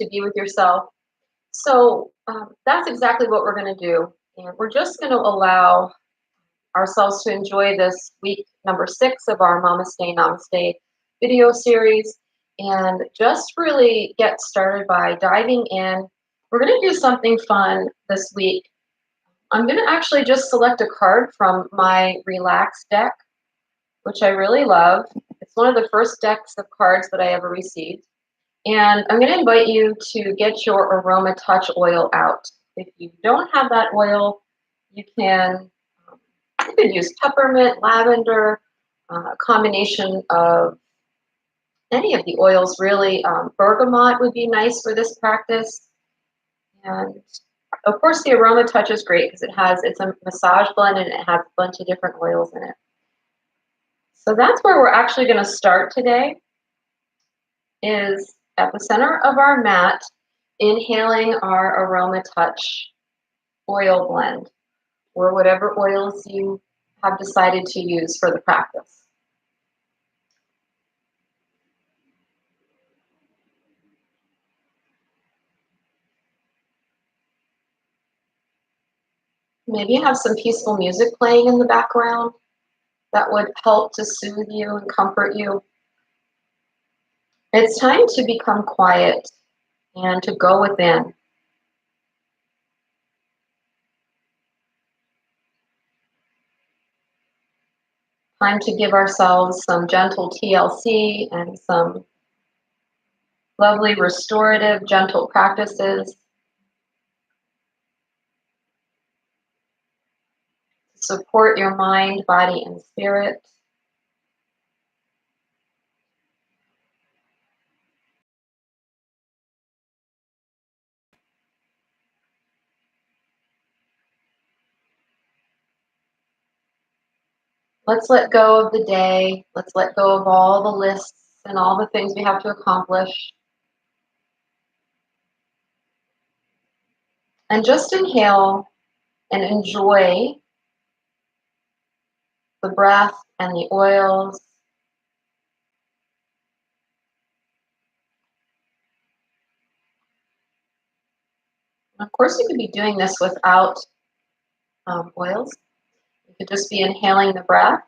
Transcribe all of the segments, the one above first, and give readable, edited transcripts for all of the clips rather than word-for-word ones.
to be with yourself. So that's exactly what we're going to do. And we're just going to allow ourselves to enjoy this week number 6 of our Namaste video series and just really get started by diving in. We're going to do something fun this week. I'm going to actually just select a card from my Relax deck, which I really love. It's one of the first decks of cards that I ever received. And I'm going to invite you to get your AromaTouch oil out. If you don't have that oil, you can use peppermint, lavender, a combination of any of the oils really. Bergamot would be nice for this practice. And of course the AromaTouch is great because it's a massage blend and it has a bunch of different oils in it. So that's where we're actually going to start today, is at the center of our mat, inhaling our AromaTouch oil blend, or whatever oils you have decided to use for the practice. Maybe you have some peaceful music playing in the background that would help to soothe you and comfort you. It's time to become quiet and to go within. Time to give ourselves some gentle TLC and some lovely restorative, gentle practices. Support your mind, body, and spirit. Let's let go of the day. Let's let go of all the lists and all the things we have to accomplish. And just inhale and enjoy the breath and the oils. And of course, you could be doing this without oils. You could just be inhaling the breath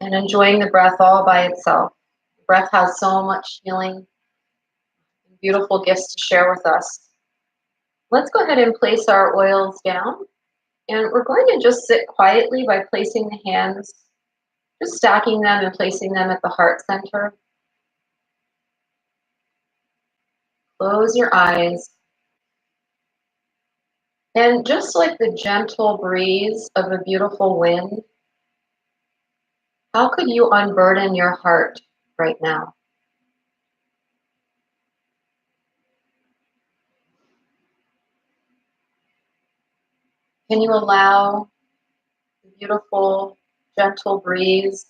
and enjoying the breath all by itself. The breath has so much healing and beautiful gifts to share with us. Let's go ahead and place our oils down. And we're going to just sit quietly by placing the hands, just stacking them and placing them at the heart center. Close your eyes. And just like the gentle breeze of a beautiful wind, how could you unburden your heart right now? Can you allow the beautiful, gentle breeze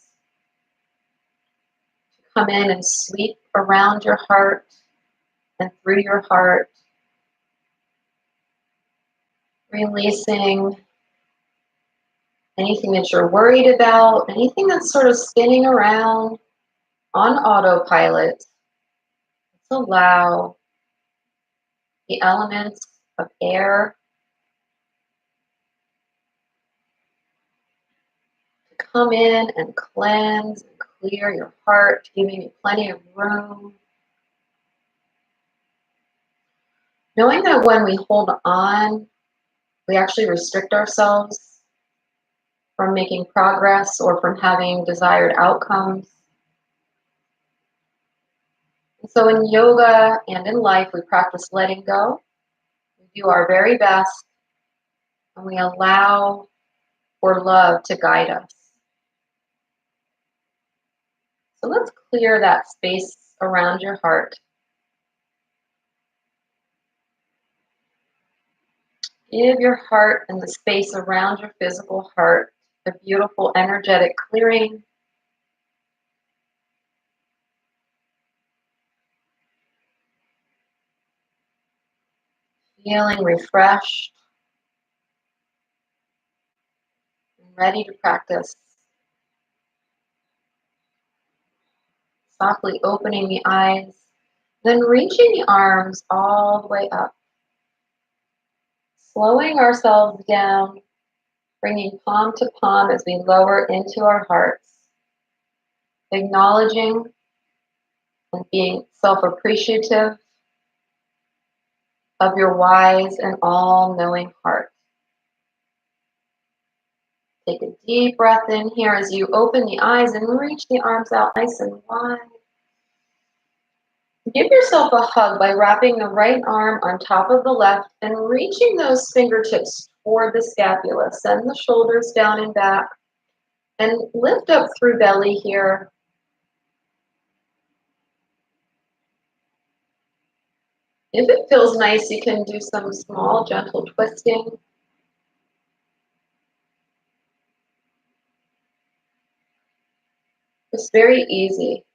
to come in and sweep around your heart and through your heart, releasing anything that you're worried about, anything that's sort of spinning around on autopilot? Let's allow the elements of air to come in and cleanse and clear your heart, giving you plenty of room. Knowing that when we hold on, we actually restrict ourselves from making progress or from having desired outcomes. And so in yoga and in life, we practice letting go. We do our very best, and we allow for love to guide us. So let's clear that space around your heart. Give your heart and the space around your physical heart a beautiful energetic clearing. Feeling refreshed and ready to practice. Softly opening the eyes Then reaching the arms all the way up, slowing ourselves down, bringing palm to palm as we lower into our hearts, acknowledging and being self-appreciative of your wise and all-knowing heart. Take a deep breath in here as you open the eyes and reach the arms out nice and wide. Give yourself a hug by wrapping the right arm on top of the left and reaching those fingertips toward the scapula. Send the shoulders down and back and lift up through belly here. If it feels nice, you can do some small, gentle twisting. It's very easy.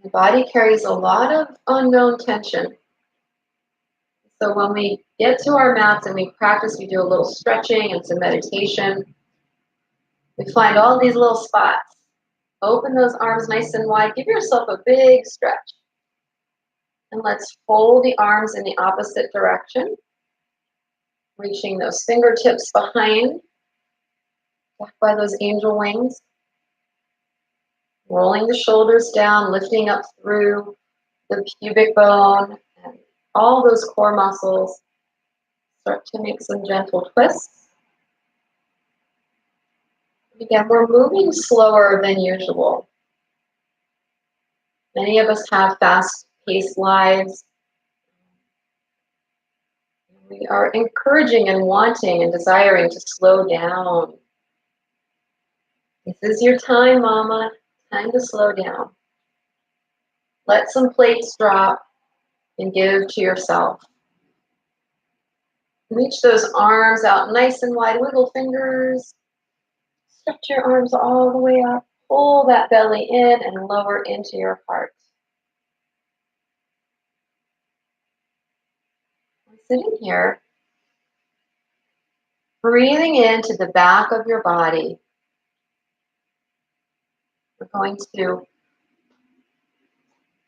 The body carries a lot of unknown tension. So when we get to our mats and we practice, we do a little stretching and some meditation. We find all these little spots. Open those arms nice and wide. Give yourself a big stretch. And let's fold the arms in the opposite direction. Reaching those fingertips behind, back by those angel wings. Rolling the shoulders down, lifting up through the pubic bone and all those core muscles. Start to make some gentle twists. Again, we're moving slower than usual. Many of us have fast-paced lives. We are encouraging and wanting and desiring to slow down. This is your time, Mama. Time to slow down. Let some plates drop and give to yourself. Reach those arms out nice and wide. Wiggle fingers. Stretch your arms all the way up. Pull that belly in and lower into your heart. Sitting here, breathing into the back of your body. We're going to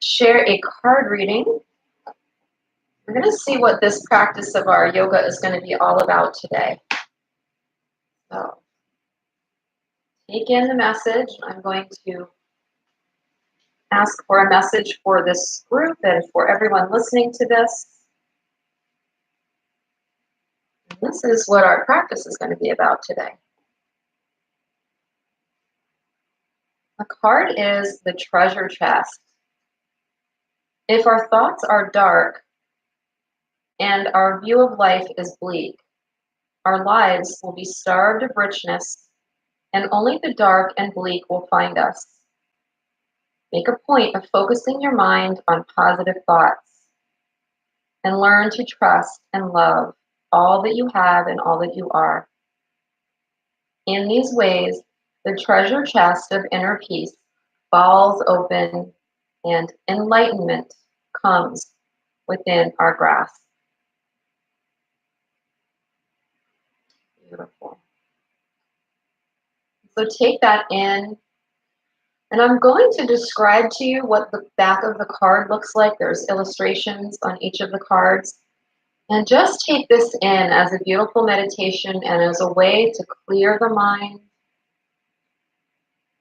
share a card reading. We're going to see what this practice of our yoga is going to be all about today. So, take in the message. I'm going to ask for a message for this group and for everyone listening to this. And this is what our practice is going to be about today. The card is the treasure chest. If our thoughts are dark and our view of life is bleak, our lives will be starved of richness, and only the dark and bleak will find us. Make a point of focusing your mind on positive thoughts and learn to trust and love all that you have and all that you are. In these ways, the treasure chest of inner peace falls open and enlightenment comes within our grasp. Beautiful. So take that in. And I'm going to describe to you what the back of the card looks like. There's illustrations on each of the cards. And just take this in as a beautiful meditation and as a way to clear the mind.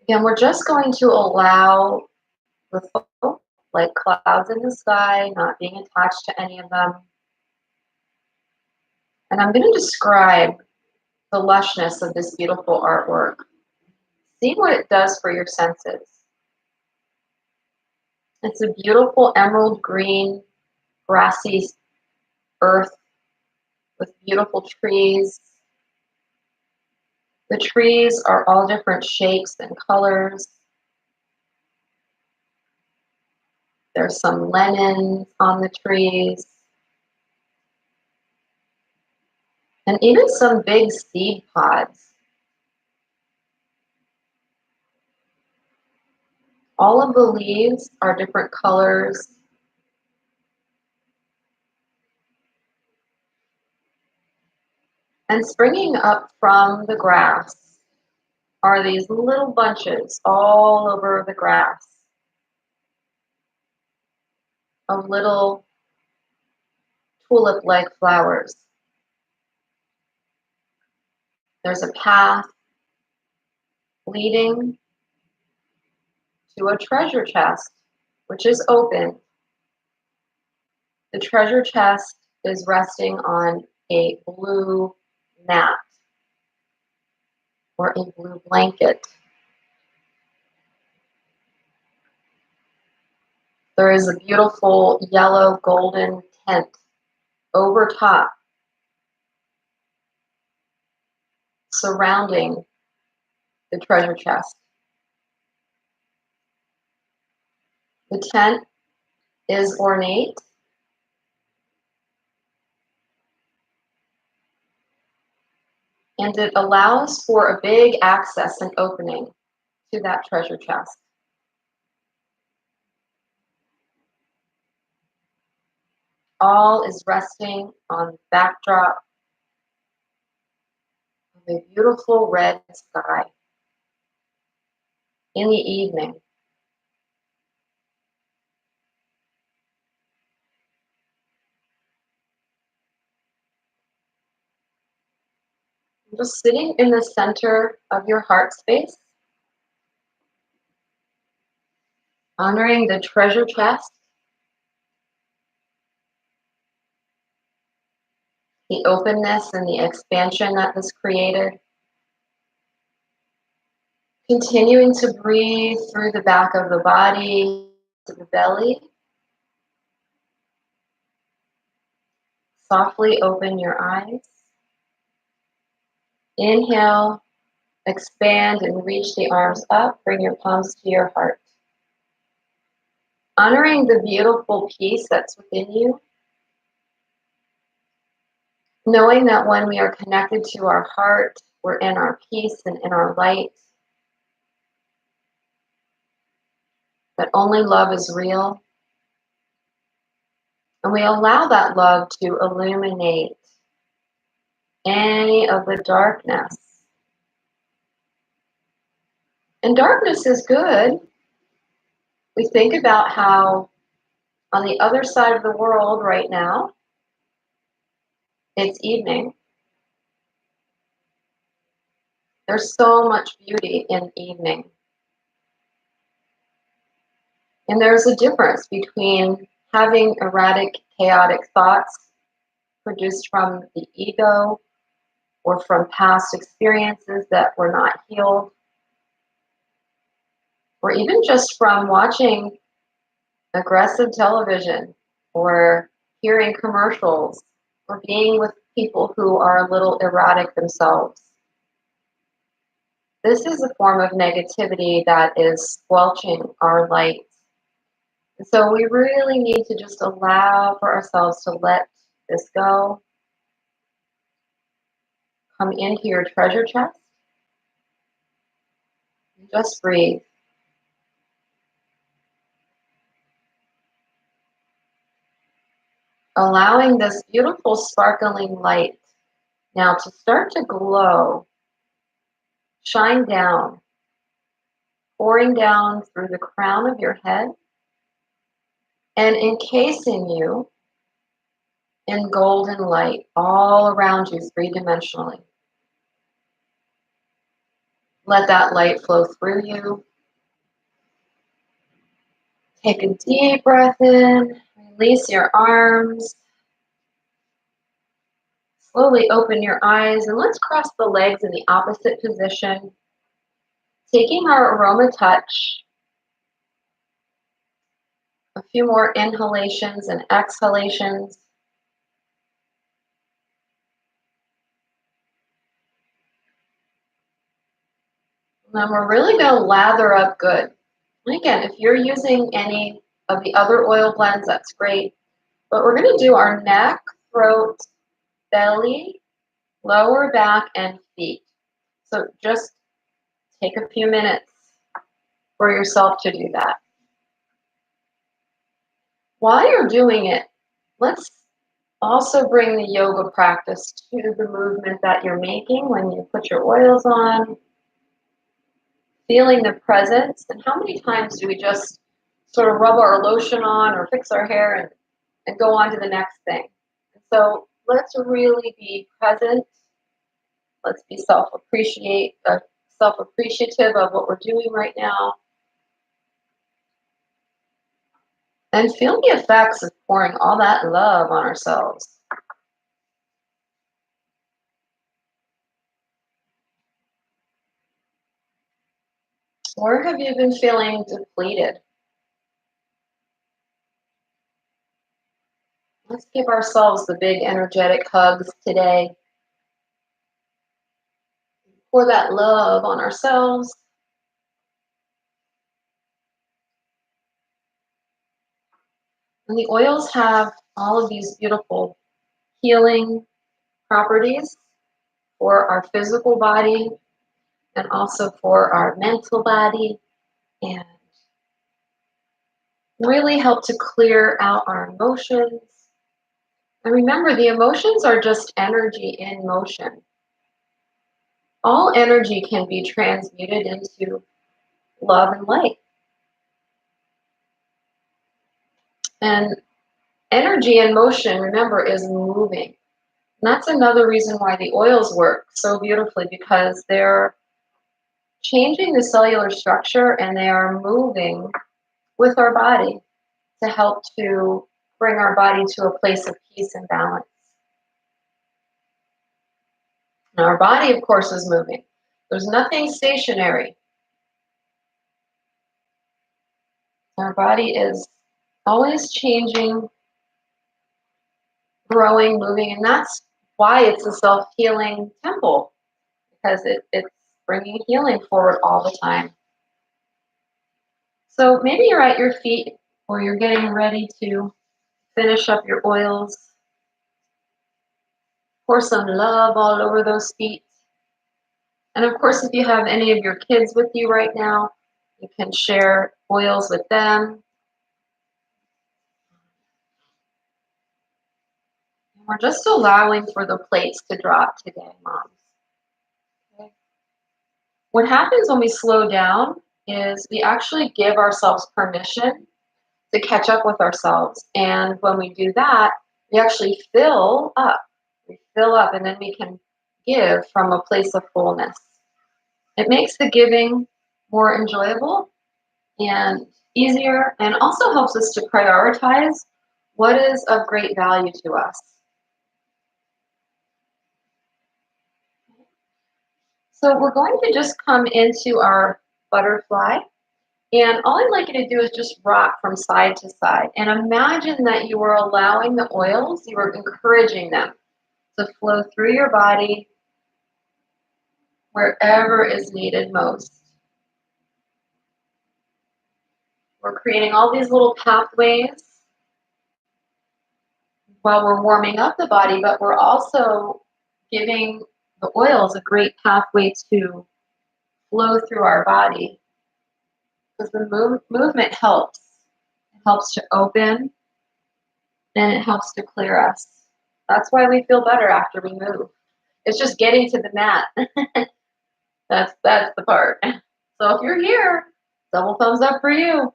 Again, we're just going to allow the thought, like clouds in the sky, not being attached to any of them. And I'm going to describe the lushness of this beautiful artwork. See what it does for your senses. It's a beautiful emerald green, grassy earth with beautiful trees. The trees are all different shapes and colors. There's some lemons on the trees. And even some big seed pods. All of the leaves are different colors. And springing up from the grass are these little bunches all over the grass of little tulip-like flowers. There's a path leading to a treasure chest, which is open. The treasure chest is resting on a blue mat or a blue blanket. There is a beautiful yellow golden tent over top, surrounding the treasure chest. The tent is ornate and it allows for a big access and opening to that treasure chest. All is resting on the backdrop of a beautiful red sky in the evening. Just sitting in the center of your heart space, honoring the treasure chest, the openness and the expansion that was created. Continuing to breathe through the back of the body to the belly. Softly open your eyes. Inhale, expand and reach the arms up. Bring your palms to your heart. Honoring the beautiful peace that's within you. Knowing that when we are connected to our heart, we're in our peace and in our light. That only love is real. And we allow that love to illuminate any of the darkness. And darkness is good. We think about how on the other side of the world right now, it's evening. There's so much beauty in evening. And there's a difference between having erratic, chaotic thoughts produced from the ego or from past experiences that were not healed, or even just from watching aggressive television or hearing commercials or being with people who are a little erratic themselves. This is a form of negativity that is squelching our light. And so we really need to just allow for ourselves to let this go. Come into your treasure chest. And just breathe. Allowing this beautiful sparkling light now to start to glow, shine down, pouring down through the crown of your head and encasing you in golden light all around you three-dimensionally. Let that light flow through you. Take a deep breath in, release your arms. Slowly open your eyes and let's cross the legs in the opposite position. Taking our AromaTouch, a few more inhalations and exhalations. And then we're really going to lather up good. And again, if you're using any of the other oil blends, that's great. But we're going to do our neck, throat, belly, lower back, and feet. So just take a few minutes for yourself to do that. While you're doing it, let's also bring the yoga practice to the movement that you're making when you put your oils on. feeling the presence. And how many times do we just sort of rub our lotion on or fix our hair and go on to the next thing? And so let's really be present. Let's be self-appreciative of what we're doing right now. And feel the effects of pouring all that love on ourselves. Or have you been feeling depleted? Let's give ourselves the big energetic hugs today. Pour that love on ourselves. And the oils have all of these beautiful healing properties for our physical body and also for our mental body, and really help to clear out our emotions. And remember, the emotions are just energy in motion. All energy can be transmuted into love and light. And energy in motion, remember, is moving. And that's another reason why the oils work so beautifully, because they're changing the cellular structure and they are moving with our body to help to bring our body to a place of peace and balance. Now, our body, of course, is moving. There's nothing stationary. Our body is always changing, growing, moving, and that's why it's a self-healing temple, because it's bringing healing forward all the time. So maybe you're at your feet or you're getting ready to finish up your oils. Pour some love all over those feet. And of course, if you have any of your kids with you right now, you can share oils with them. And we're just allowing for the plates to drop today, moms. Okay. What happens when we slow down is we actually give ourselves permission to catch up with ourselves. And when we do that, we actually fill up. We fill up, and then we can give from a place of fullness. It makes the giving more enjoyable and easier, and also helps us to prioritize what is of great value to us. So we're going to just come into our butterfly, and all I'd like you to do is just rock from side to side, and imagine that you are allowing the oils, you are encouraging them to flow through your body wherever is needed most. We're creating all these little pathways while we're warming up the body, but we're also giving the oils a great pathway to flow through our body, because the movement helps. It helps to open and it helps to clear us. That's why we feel better after we move. It's just getting to the mat. That's the part. So if you're here, double thumbs up for you.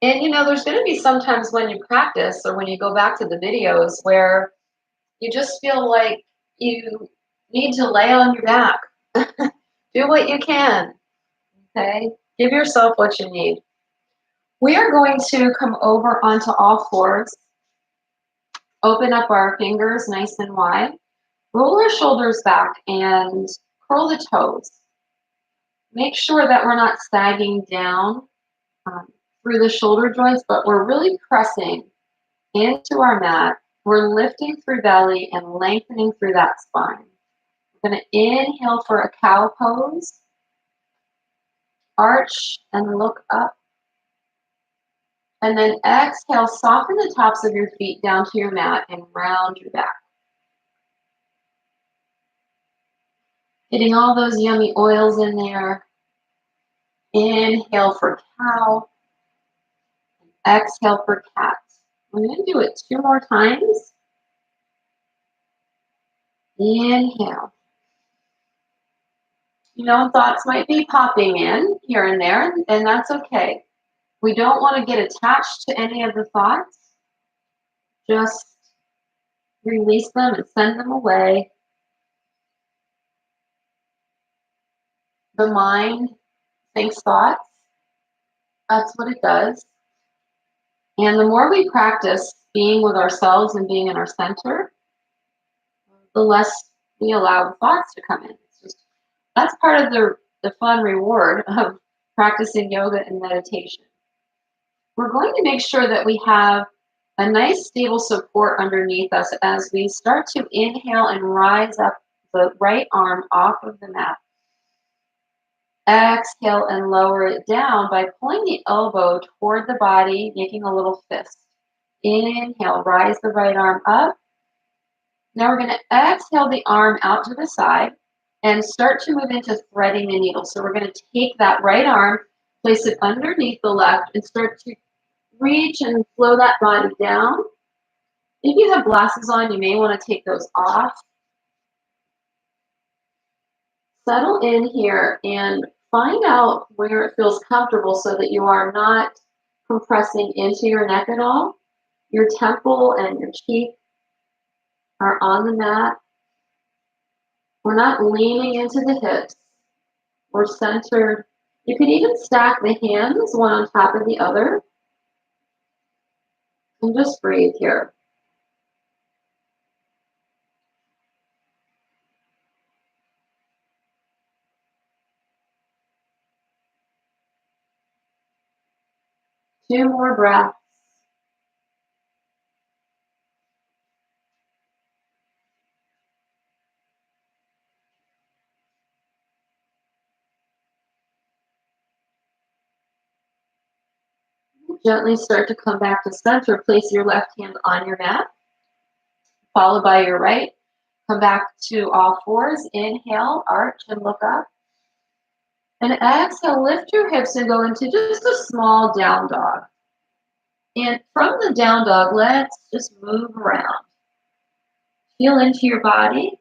And you know, there's going to be sometimes when you practice or when you go back to the videos where you just feel like you need to lay on your back. Do what you can. Okay? Give yourself what you need. We are going to come over onto all fours. Open up our fingers nice and wide. Roll our shoulders back and curl the toes. Make sure that we're not sagging down through the shoulder joints, but we're really pressing into our mat. We're lifting through belly and lengthening through that spine. We're going to inhale for a cow pose. Arch and look up. And then exhale, soften the tops of your feet down to your mat and round your back. Getting all those yummy oils in there. Inhale for cow. Exhale for cat. I'm going to do it 2 more times. Inhale. You know, thoughts might be popping in here and there, and that's okay. We don't want to get attached to any of the thoughts. Just release them and send them away. The mind thinks thoughts. That's what it does. And the more we practice being with ourselves and being in our center, the less we allow the thoughts to come in. It's just, that's part of the fun reward of practicing yoga and meditation. We're going to make sure that we have a nice stable support underneath us as we start to inhale and rise up the right arm off of the mat. Exhale and lower it down by pulling the elbow toward the body, making a little fist. Inhale, rise the right arm up. Now we're going to exhale the arm out to the side and start to move into threading the needle. So we're going to take that right arm, place it underneath the left, and start to reach and flow that body down. If you have glasses on, you may want to take those off. Settle in here and find out where it feels comfortable so that you are not compressing into your neck at all. Your temple and your cheek are on the mat. We're not leaning into the hips. We're centered. You can even stack the hands one on top of the other. And just breathe here. Two more breaths. Gently start to come back to center. Place your left hand on your mat, followed by your right. Come back to all fours. Inhale, arch and look up. And exhale, lift your hips and go into just a small down dog. And from the down dog, let's just move around. Feel into your body.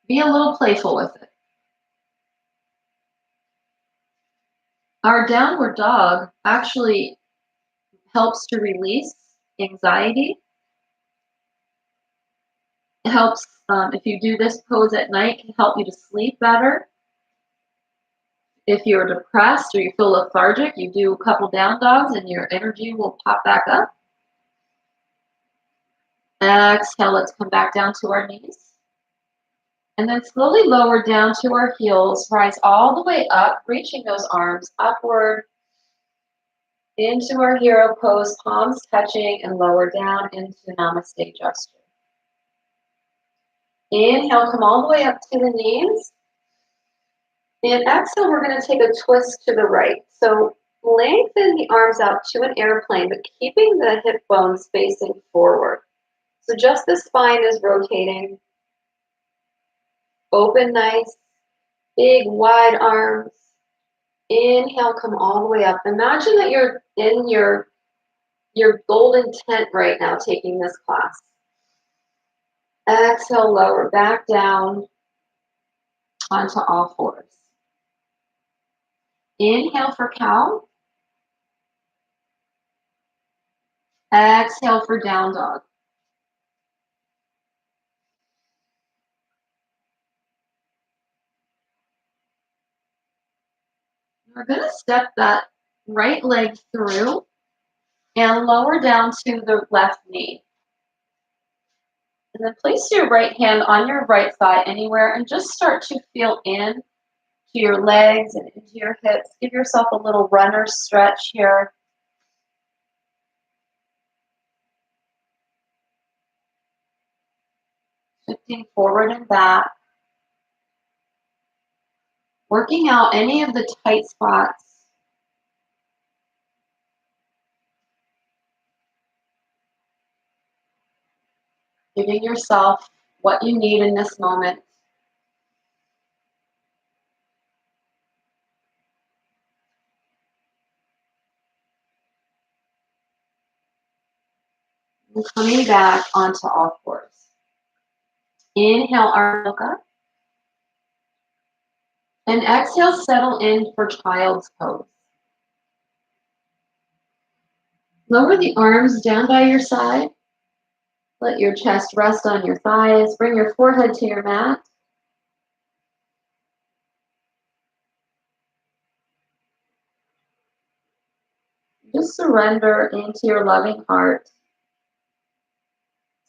Be a little playful with it. Our downward dog actually helps to release anxiety. It helps, if you do this pose at night, can help you to sleep better. If you're depressed or you feel lethargic, you do a couple down dogs and your energy will pop back up. Exhale, let's come back down to our knees. And then slowly lower down to our heels, rise all the way up, reaching those arms upward into our hero pose, palms touching, and lower down into Namaste gesture. Inhale, come all the way up to the knees. And exhale, we're going to take a twist to the right. So lengthen the arms out to an airplane, but keeping the hip bones facing forward. So just the spine is rotating. Open nice, big wide arms. Inhale, come all the way up. Imagine that you're in your golden tent right now taking this class. Exhale, lower back down onto all fours. Inhale for cow. Exhale for down dog. We're going to step that right leg through and lower down to the left knee. And then place your right hand on your right thigh anywhere and just start to feel in to your legs and into your hips. Give yourself a little runner stretch here. Shifting forward and back. Working out any of the tight spots. Giving yourself what you need in this moment. And coming back onto all fours. Inhale, arch, look up. And exhale, settle in for child's pose. Lower the arms down by your side. Let your chest rest on your thighs. Bring your forehead to your mat. Just surrender into your loving heart.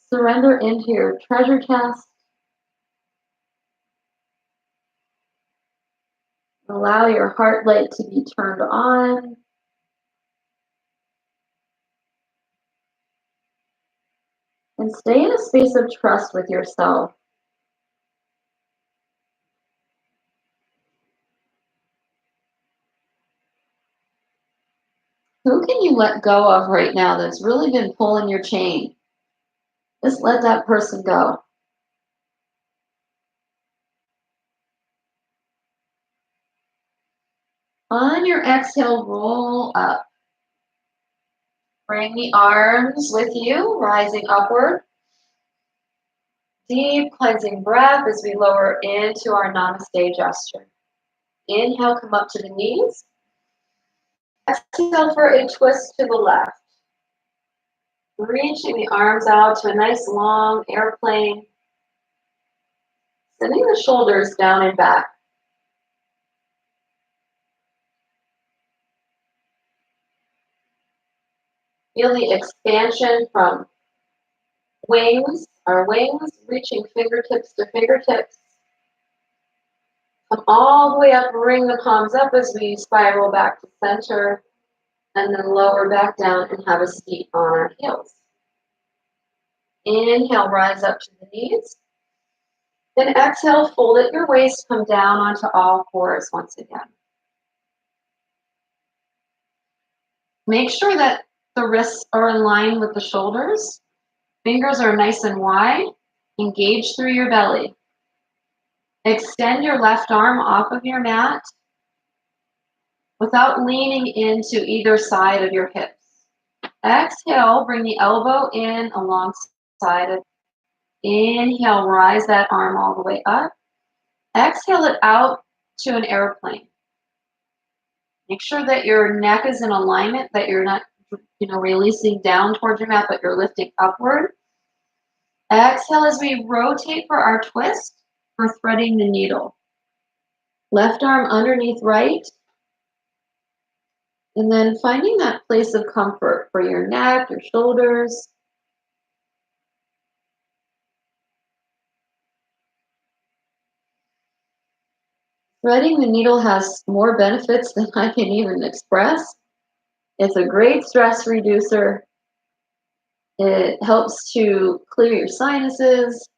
Surrender into your treasure chest. Allow your heart light to be turned on. And stay in a space of trust with yourself. Who can you let go of right now that's really been pulling your chain? Just let that person go. On your exhale, roll up. Bring the arms with you, rising upward. Deep cleansing breath as we lower into our Namaste gesture. Inhale, come up to the knees. Exhale for a twist to the left. Reaching the arms out to a nice long airplane. Sending the shoulders down and back. Feel the expansion from wings, our wings, reaching fingertips to fingertips. Come all the way up, bring the palms up as we spiral back to center, and then lower back down and have a seat on our heels. Inhale, rise up to the knees. Then exhale, fold at your waist, come down onto all fours once again. Make sure that the wrists are in line with the shoulders. Fingers are nice and wide. Engage through your belly. Extend your left arm off of your mat without leaning into either side of your hips. Exhale, bring the elbow in alongside of. Inhale, rise that arm all the way up. Exhale it out to an airplane. Make sure that your neck is in alignment, that you're not, releasing down towards your mat, but you're lifting upward. Exhale as we rotate for our twist for threading the needle. Left arm underneath right. And then finding that place of comfort for your neck, your shoulders. Threading the needle has more benefits than I can even express. It's a great stress reducer. It helps to clear your sinuses.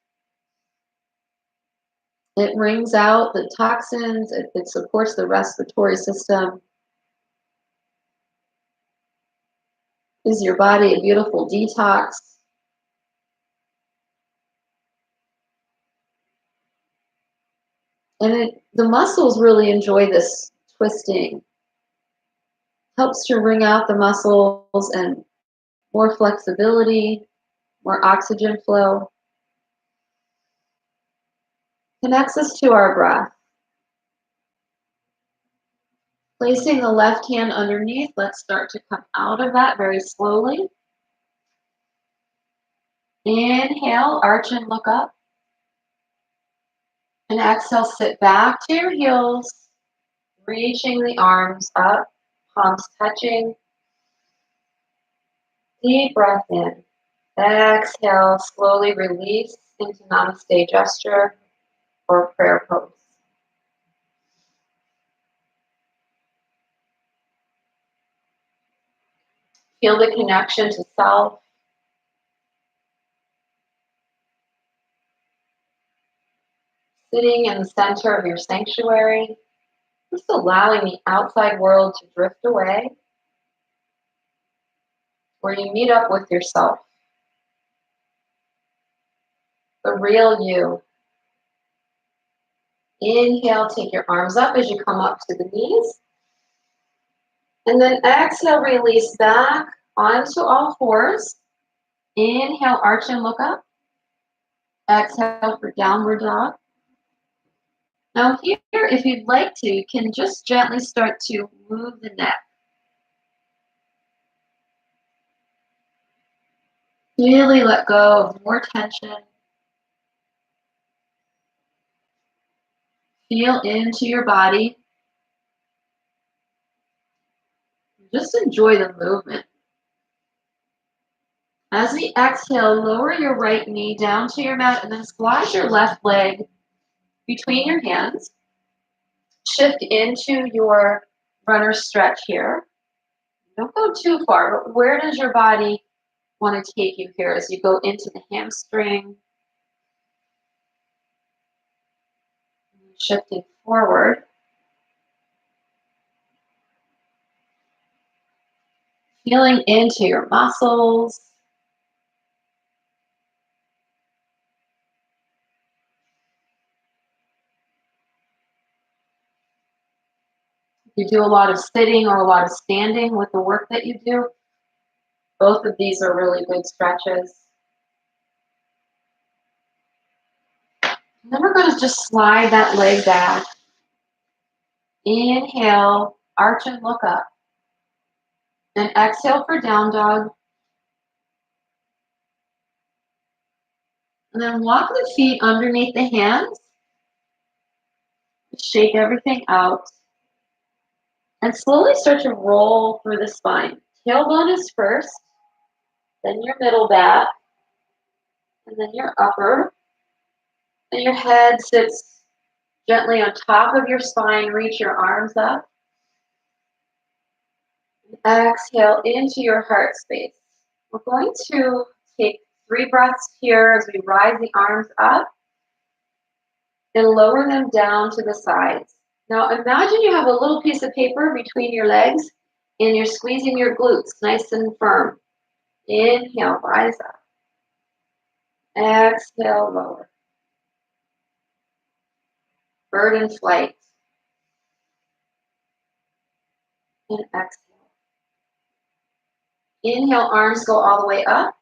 It wrings out the toxins. It supports the respiratory system. Gives your body a beautiful detox. And the muscles really enjoy this twisting. Helps to wring out the muscles and more flexibility, more oxygen flow. Connects us to our breath. Placing the left hand underneath, let's start to come out of that very slowly. Inhale, arch and look up. And exhale, sit back to your heels, reaching the arms up, palms touching. Deep breath in. Exhale, slowly release into Namaste gesture or prayer pose. Feel the connection to self. Sitting in the center of your sanctuary, just allowing the outside world to drift away, where you meet up with yourself, the real you. Inhale, take your arms up as you come up to the knees. And then exhale, release back onto all fours. Inhale, arch and look up. Exhale for downward dog. Now here, if you'd like to, you can just gently start to move the neck. Really let go of more tension. Feel into your body. Just enjoy the movement. As we exhale, lower your right knee down to your mat and then slide your left leg between your hands. Shift into your runner stretch here. Don't go too far, but where does your body want to take you here as you go into the hamstring? Shifting forward. Feeling into your muscles. You do a lot of sitting or a lot of standing with the work that you do. Both of these are really good stretches. And then we're going to just slide that leg back. Inhale, arch and look up. And exhale for down dog. And then walk the feet underneath the hands. Shake everything out. And slowly start to roll through the spine. Tailbone is first, then your middle back, and then your upper. And your head sits gently on top of your spine. Reach your arms up. Exhale into your heart space. We're going to take 3 breaths here as we rise the arms up and lower them down to the sides. Now imagine you have a little piece of paper between your legs and you're squeezing your glutes nice and firm. Inhale, rise up. Exhale, lower. Bird in flight. And exhale. Inhale, arms go all the way up.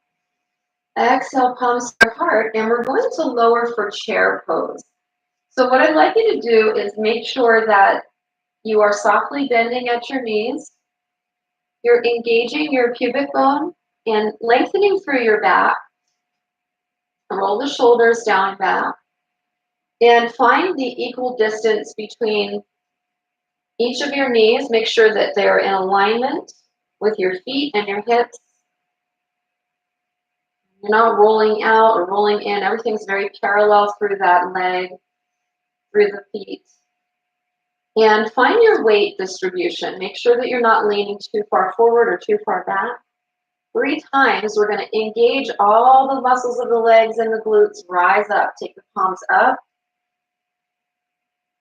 Exhale, palms to your heart, and we're going to lower for chair pose. So what I'd like you to do is make sure that you are softly bending at your knees. You're engaging your pubic bone and lengthening through your back. Roll the shoulders down and back. And find the equal distance between each of your knees. Make sure that they're in alignment with your feet and your hips. You're not rolling out or rolling in. Everything's very parallel through that leg, through the feet. And find your weight distribution. Make sure that you're not leaning too far forward or too far back. 3 times, we're going to engage all the muscles of the legs and the glutes. Rise up. Take the palms up.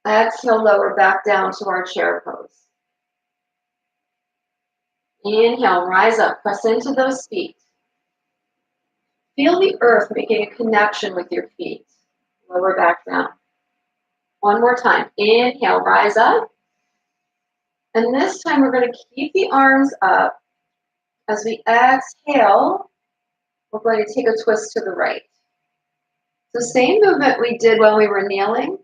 Exhale, lower back down to our chair pose. Inhale, rise up. Press into those feet. Feel the earth making a connection with your feet. Lower back down. One more time. Inhale, rise up. And this time we're going to keep the arms up. As we exhale, we're going to take a twist to the right. The same movement we did when we were kneeling.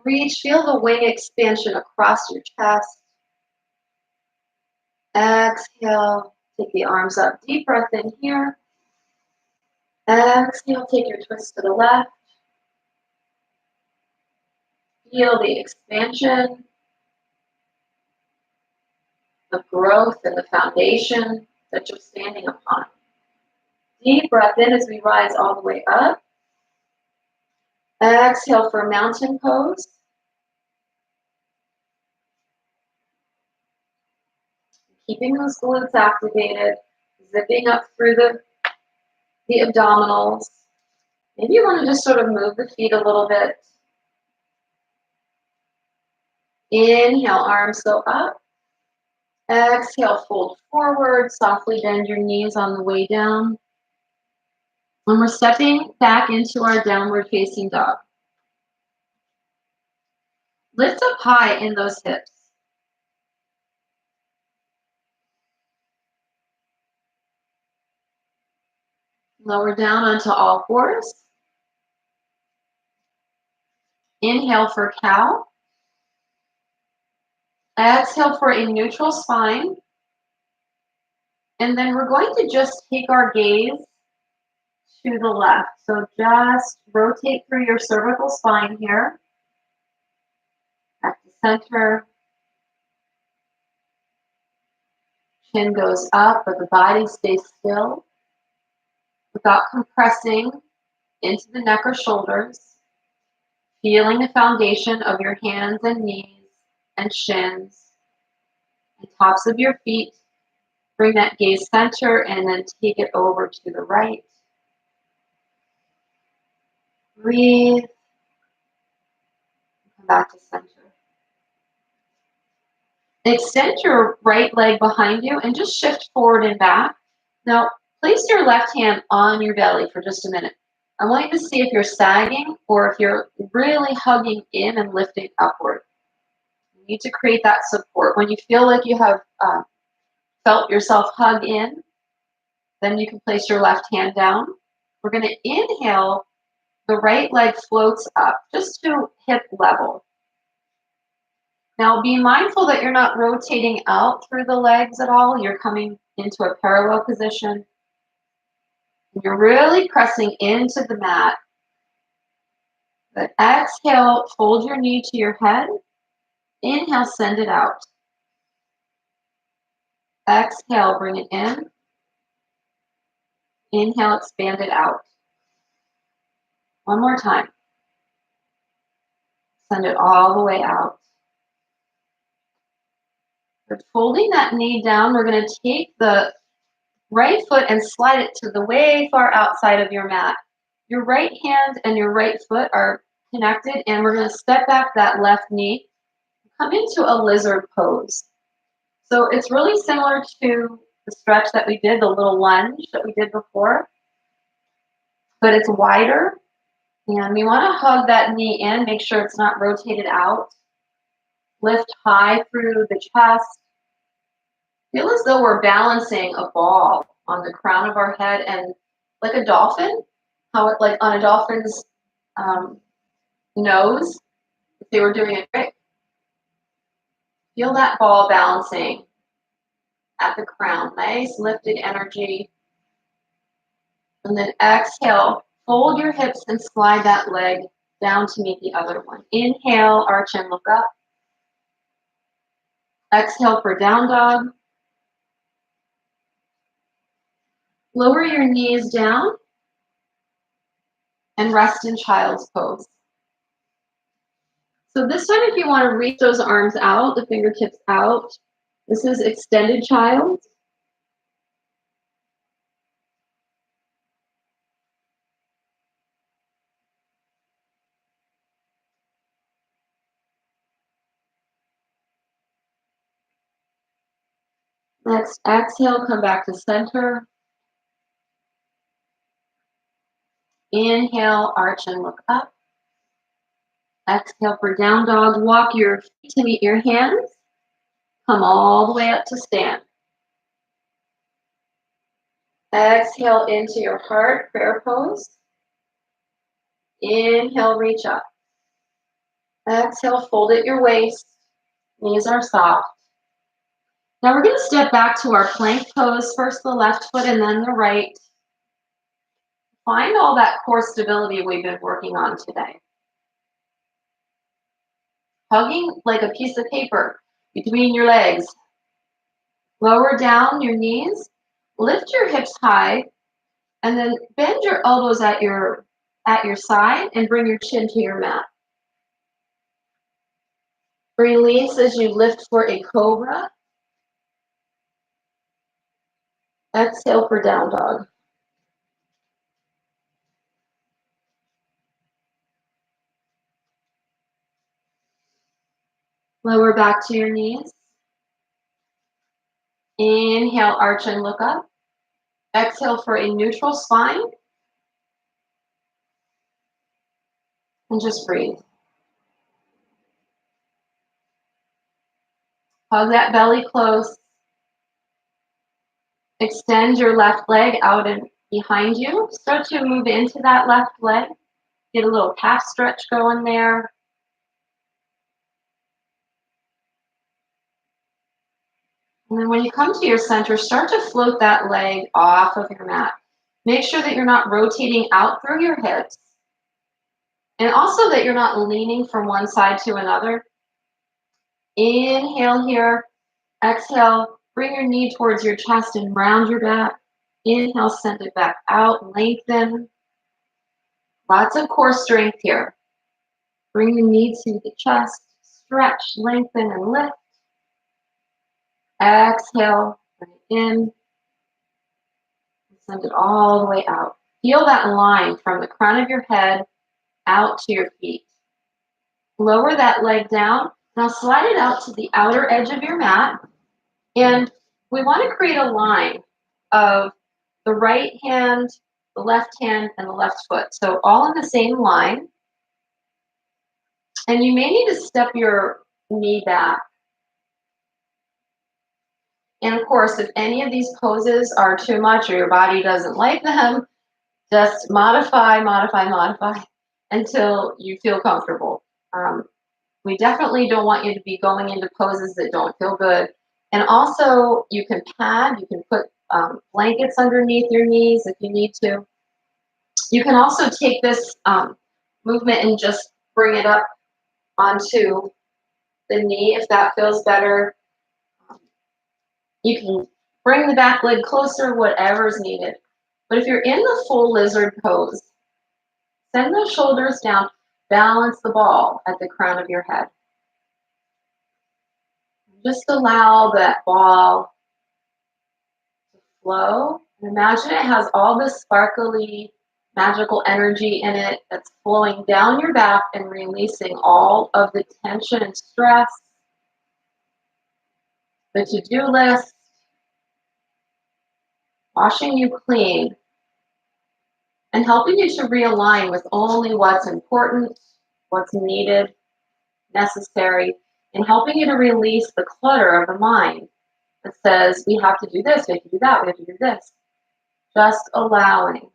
Reach, feel the wing expansion across your chest. Exhale, take the arms up. Deep breath in here. Exhale, take your twist to the left. Feel the expansion, the growth and the foundation that you're standing upon. Deep breath in as we rise all the way up. Exhale for mountain pose. Keeping those glutes activated, zipping up through the abdominals. Maybe you want to just sort of move the feet a little bit. Inhale, arms go up. Exhale, fold forward. Softly bend your knees on the way down. And we're stepping back into our downward facing dog. Lift up high in those hips. Lower down onto all fours. Inhale for cow. Exhale for a neutral spine. And then we're going to just take our gaze to the left. So just rotate through your cervical spine here. Back to center. Chin goes up, but the body stays still without compressing into the neck or shoulders. Feeling the foundation of your hands and knees and shins and tops of your feet. Bring that gaze center and then take it over to the right. Breathe. Come back to center. Extend your right leg behind you and just shift forward and back. Now, place your left hand on your belly for just a minute. I want you to see if you're sagging or if you're really hugging in and lifting upward. You need to create that support. When you feel like you have felt yourself hug in, then you can place your left hand down. We're going to inhale. The right leg floats up just to hip level. Now be mindful that you're not rotating out through the legs at all. You're coming into a parallel position. You're really pressing into the mat. But exhale, fold your knee to your head. Inhale, send it out. Exhale, bring it in. Inhale, expand it out. One more time. Send it all the way out. We're folding that knee down. We're going to take the right foot and slide it to the way far outside of your mat. Your right hand and your right foot are connected, and we're going to step back that left knee. Come into a lizard pose. So it's really similar to the stretch that we did, the little lunge that we did before, but it's wider. And we want to hug that knee in, make sure it's not rotated out. Lift high through the chest. Feel as though we're balancing a ball on the crown of our head, and like a dolphin, how it like on a dolphin's nose, if they were doing a trick. Feel that ball balancing at the crown. Nice lifted energy. And then exhale, fold your hips and slide that leg down to meet the other one. Inhale, arch and look up. Exhale for down dog. Lower your knees down and rest in child's pose. So this time, if you want to reach those arms out, the fingertips out, this is extended child. Next, exhale, come back to center. Inhale, arch and look up. Exhale for down dog. Walk your feet to meet your hands. Come all the way up to stand. Exhale into your heart, prayer pose. Inhale, reach up. Exhale, fold at your waist. Knees are soft. Now we're going to step back to our plank pose. First the left foot and then the right. Find all that core stability we've been working on today. Hugging like a piece of paper between your legs. Lower down your knees. Lift your hips high. And then bend your elbows at your side and bring your chin to your mat. Release as you lift for a cobra. Exhale for down dog. Lower back to your knees. Inhale, arch and look up. Exhale for a neutral spine. And just breathe. Hug that belly close. Extend your left leg out and behind you. Start to move into that left leg. Get a little calf stretch going there. And then when you come to your center, start to float that leg off of your mat. Make sure that you're not rotating out through your hips. And also that you're not leaning from one side to another. Inhale here. Exhale. Bring your knee towards your chest and round your back. Inhale, send it back out. Lengthen. Lots of core strength here. Bring the knee to the chest. Stretch, lengthen, and lift. Exhale. Bring it in. Send it all the way out. Feel that line from the crown of your head out to your feet. Lower that leg down. Now slide it out to the outer edge of your mat. And we want to create a line of the right hand, the left hand, and the left foot. So all in the same line. And you may need to step your knee back. And of course, if any of these poses are too much or your body doesn't like them, just modify until you feel comfortable. We definitely don't want you to be going into poses that don't feel good. And also, you can pad, you can put blankets underneath your knees if you need to. You can also take this movement and just bring it up onto the knee if that feels better. You can bring the back leg closer, whatever's needed. But if you're in the full lizard pose, send those shoulders down, balance the ball at the crown of your head. Just allow that ball to flow. And imagine it has all this sparkly, magical energy in it that's flowing down your back and releasing all of the tension and stress, the to-do list, washing you clean, and helping you to realign with only what's important, what's needed, necessary, and helping you to release the clutter of the mind that says, we have to do this, we have to do that, we have to do this. Just allowing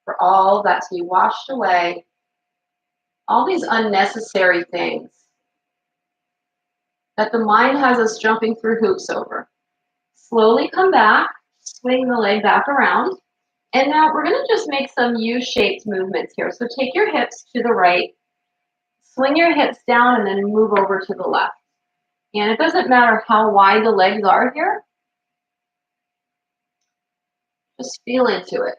for all that to be washed away, all these unnecessary things that the mind has us jumping through hoops over. Slowly come back, swing the leg back around, and now we're going to just make some U-shaped movements here. So take your hips to the right, swing your hips down, and then move over to the left. And it doesn't matter how wide the legs are here. Just feel into it.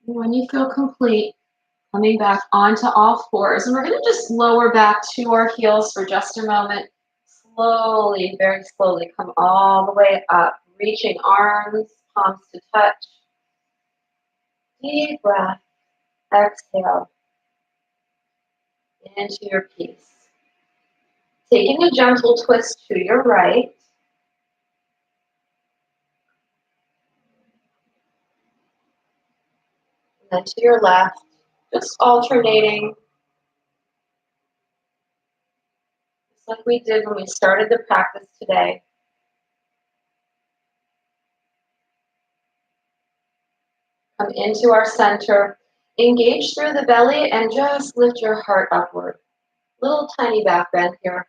And when you feel complete, coming back onto all fours. And we're going to just lower back to our heels for just a moment. Slowly, very slowly, come all the way up, reaching arms, palms to touch. Deep breath. Exhale into your peace. Taking a gentle twist to your right. And then to your left. Just alternating. Just like we did when we started the practice today. Come into our center. Engage through the belly and just lift your heart upward. Little tiny back bend here.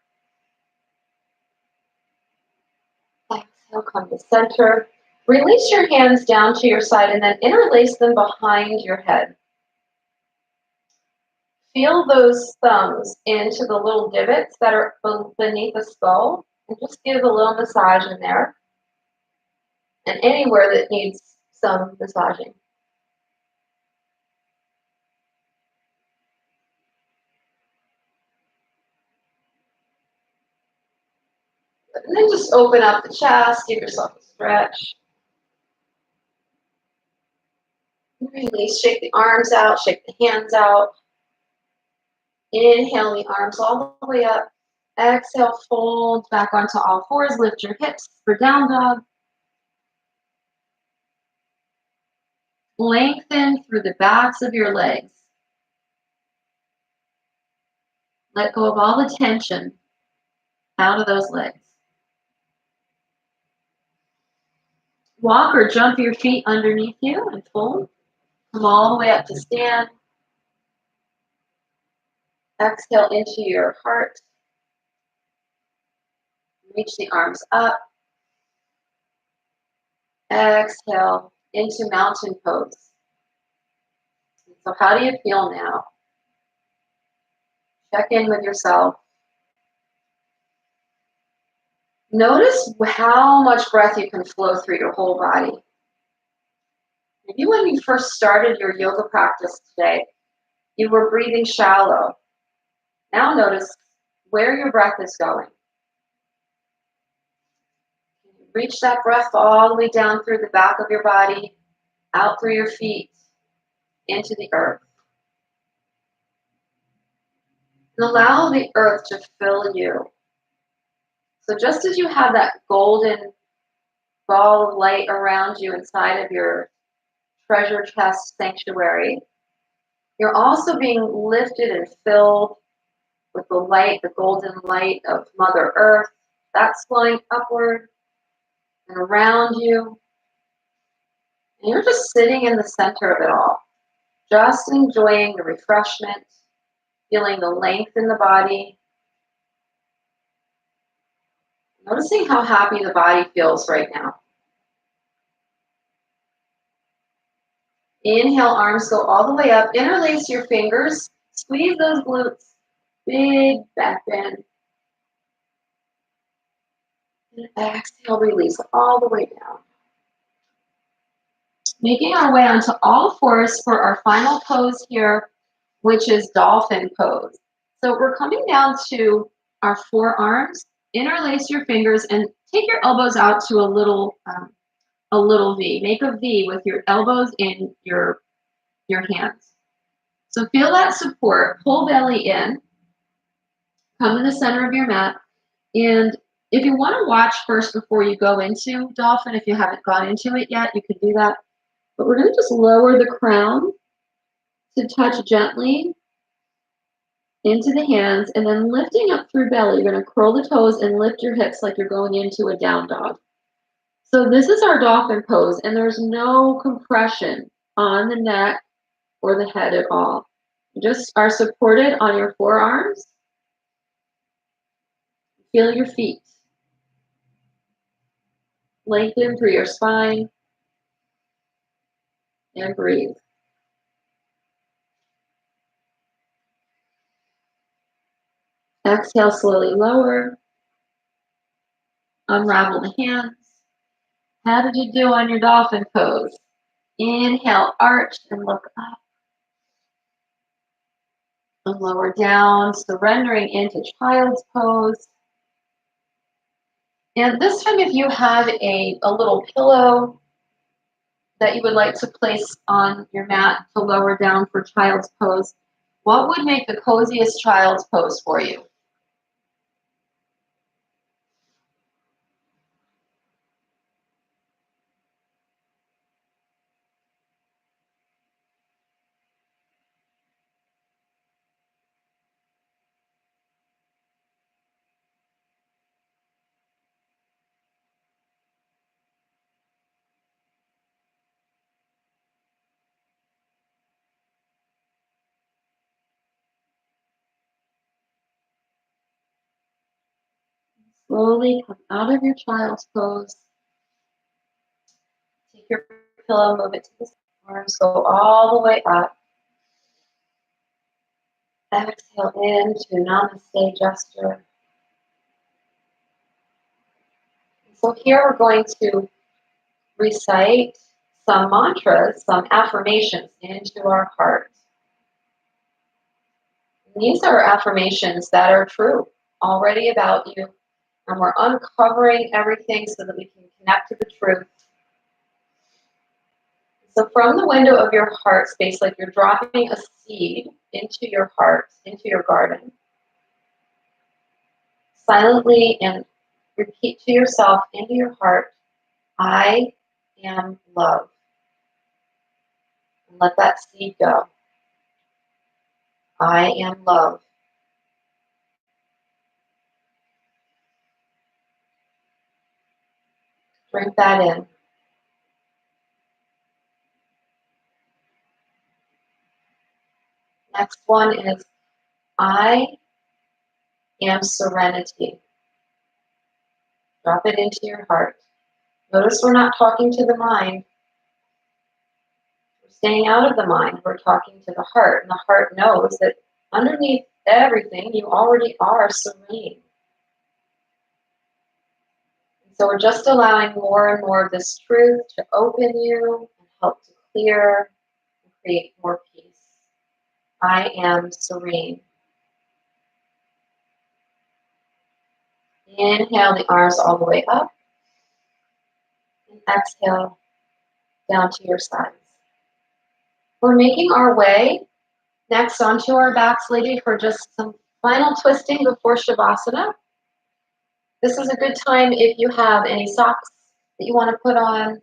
Exhale, come to center. Release your hands down to your side and then interlace them behind your head. Feel those thumbs into the little divots that are beneath the skull and just give a little massage in there and anywhere that needs some massaging. And then just open up the chest, give yourself a stretch. Release, shake the arms out, shake the hands out. Inhale the arms all the way up. Exhale, fold back onto all fours. Lift your hips for down dog. Lengthen through the backs of your legs. Let go of all the tension out of those legs. Walk or jump your feet underneath you and fold. Come all the way up to stand. Exhale into your heart. Reach the arms up. Exhale into mountain pose. So how do you feel now? Check in with yourself. Notice how much breath you can flow through your whole body. Maybe when you first started your yoga practice today, you were breathing shallow. Now notice where your breath is going. Reach that breath all the way down through the back of your body, out through your feet, into the earth. And allow the earth to fill you. So just as you have that golden ball of light around you inside of your treasure chest sanctuary, you're also being lifted and filled with the light, the golden light of Mother Earth. That's flowing upward and around you. And you're just sitting in the center of it all, just enjoying the refreshment, feeling the length in the body, noticing how happy the body feels right now. Inhale, arms go all the way up. Interlace your fingers. Squeeze those glutes. Big back bend. And exhale, release all the way down. Making our way onto all fours for our final pose here, which is Dolphin Pose. So we're coming down to our forearms. Interlace your fingers and take your elbows out to a little V. Make a V with your elbows in your hands. So feel that support. Pull belly in. Come to the center of your mat. And if you want to watch first before you go into Dolphin, if you haven't gone into it yet, you could do that. But we're going to just lower the crown to touch gently into the hands, and then lifting up through belly. You're going to curl the toes and lift your hips like you're going into a down dog. So this is our Dolphin Pose, and there's no compression on the neck or the head at all. You just are supported on your forearms. Feel your feet. Lengthen through your spine. And breathe. Exhale, slowly lower. Unravel the hands. How did you do on your Dolphin Pose? Inhale, arch and look up. And lower down, surrendering into Child's Pose. And this time, if you have a little pillow that you would like to place on your mat to lower down for Child's Pose, what would make the coziest Child's Pose for you? Slowly come out of your Child's Pose. Take your pillow, move it to the arms, go all the way up. Exhale into Namaste gesture. So here we're going to recite some mantras, some affirmations into our heart. And these are affirmations that are true already about you, and we're uncovering everything so that we can connect to the truth. So from the window of your heart space, like you're dropping a seed into your heart, into your garden, silently and repeat to yourself into your heart, I am love. And let that seed go. I am love. Drink that in. Next one is I am serenity. Drop it into your heart. Notice we're not talking to the mind. We're staying out of the mind. We're talking to the heart. And the heart knows that underneath everything, you already are serene. And so we're just allowing more and more of this truth to open you and help to clear and create more peace. I am serene. Inhale the arms all the way up. And exhale down to your sides. We're making our way next onto our backs, lady, for just some final twisting before Shavasana. This is a good time if you have any socks that you want to put on.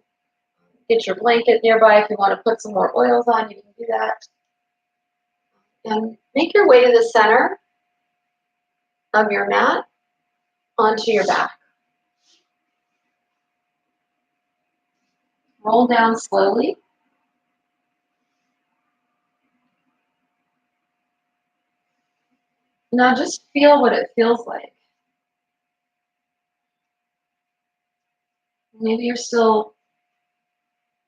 Get your blanket nearby. If you want to put some more oils on, you can do that. And make your way to the center of your mat onto your back. Roll down slowly. Now just feel what it feels like. Maybe you're still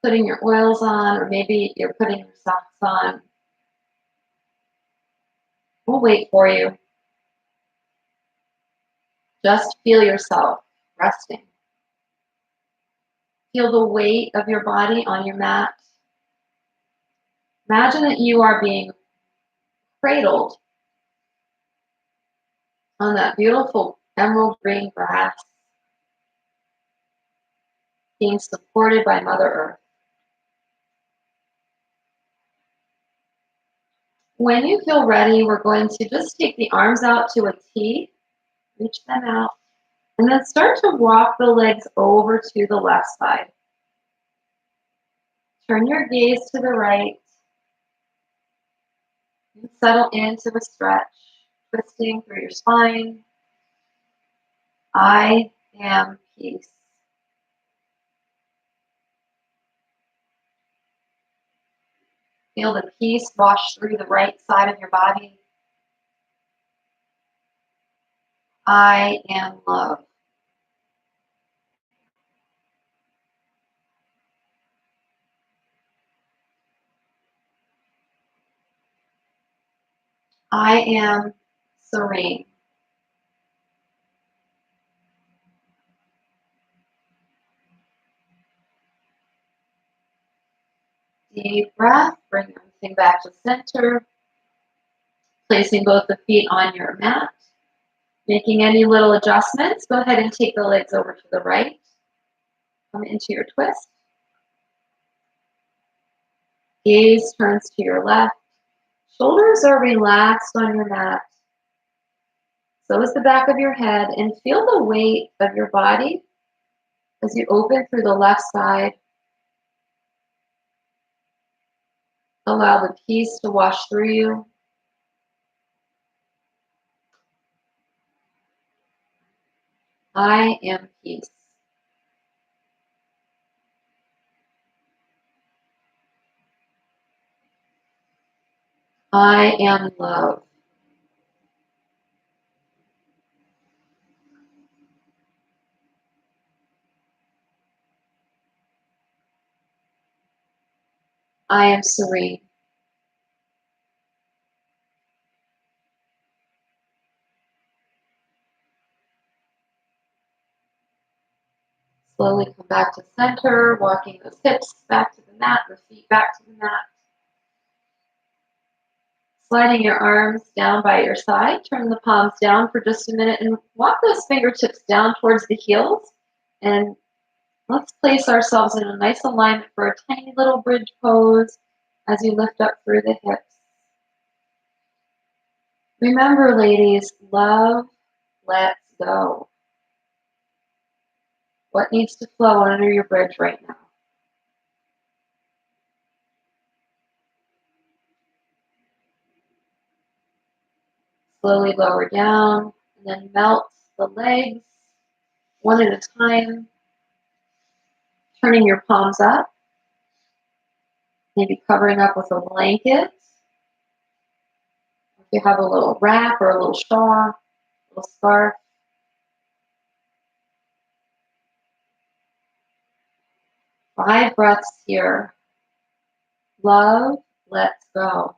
putting your oils on, or maybe you're putting your socks on. We'll wait for you. Just feel yourself resting. Feel the weight of your body on your mat. Imagine that you are being cradled on that beautiful emerald green grass, being supported by Mother Earth. When you feel ready, we're going to just take the arms out to a T, reach them out, and then start to walk the legs over to the left side. Turn your gaze to the right and settle into a stretch, twisting through your spine. I am peace. Feel the peace wash through the right side of your body. I am love. I am serene. Deep breath, bring everything back to center. Placing both the feet on your mat. Making any little adjustments, go ahead and take the legs over to the right. Come into your twist. Gaze turns to your left. Shoulders are relaxed on your mat. So is the back of your head, and feel the weight of your body as you open through the left side. Allow the peace to wash through you. I am peace. I am love. I am serene. Slowly come back to center, walking those hips back to the mat, the feet back to the mat. Sliding your arms down by your side, turn the palms down for just a minute and walk those fingertips down towards the heels. And let's place ourselves in a nice alignment for a tiny little bridge pose as you lift up through the hips. Remember, ladies, love lets go. What needs to flow under your bridge right now? Slowly lower down, and then melt the legs one at a time, turning your palms up, maybe covering up with a blanket. you have a little wrap or a little shawl, a little scarf. 5 breaths here. Love, let's go.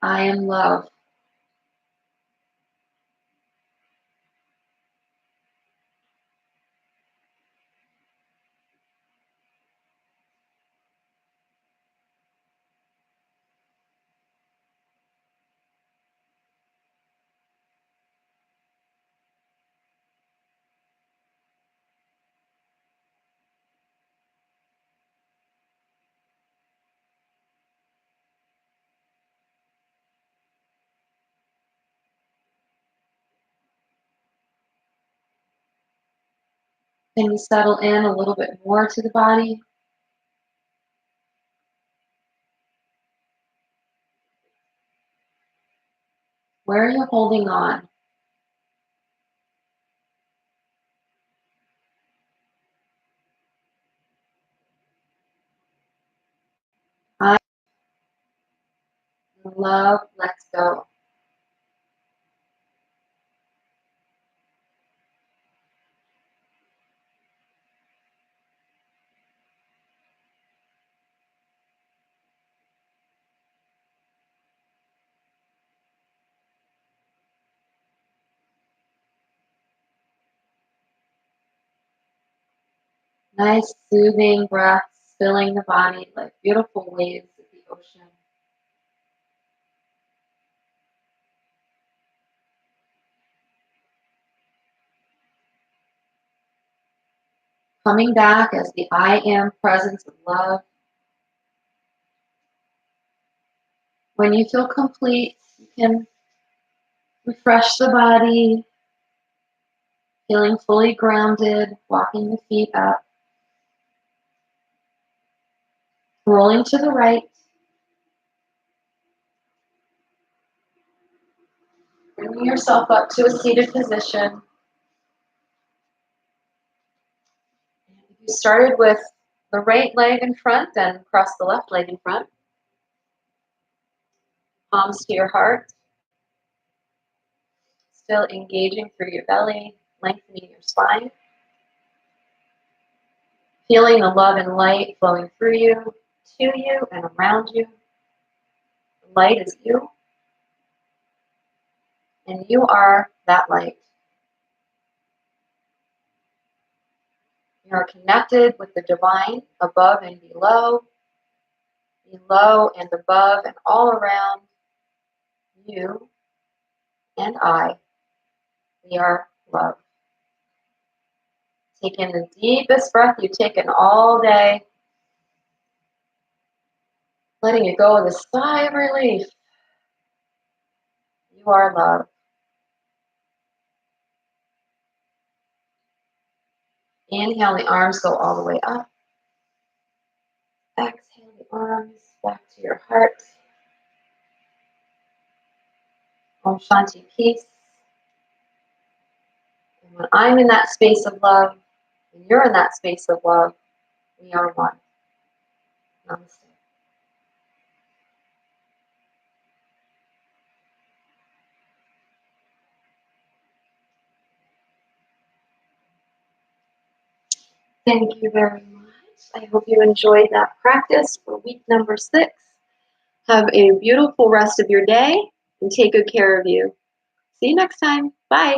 I am love. Can you settle in a little bit more to the body? Where are you holding on? I am love, let's go. Nice soothing breaths filling the body like beautiful waves of the ocean. Coming back as the I am presence of love. When you feel complete, you can refresh the body, feeling fully grounded, walking the feet up, rolling to the right, bringing yourself up to a seated position. If you started with the right leg in front, then cross the left leg in front. Palms to your heart. Still engaging through your belly, lengthening your spine. Feeling the love and light flowing through you, to you, and around you. The light is you, and you are that light. You are connected with the divine above and below and above and all around you and I. We are love. Take in the deepest breath you've taken all day, letting it go with a sigh of relief. You are love. Inhale, the arms go all the way up. Exhale, the arms back to your heart. Om Shanti, peace. And when I'm in that space of love, and you're in that space of love, we are one. Namaste. Thank you very much. I hope you enjoyed that practice for week number 6. Have a beautiful rest of your day and take good care of you. See you next time. Bye.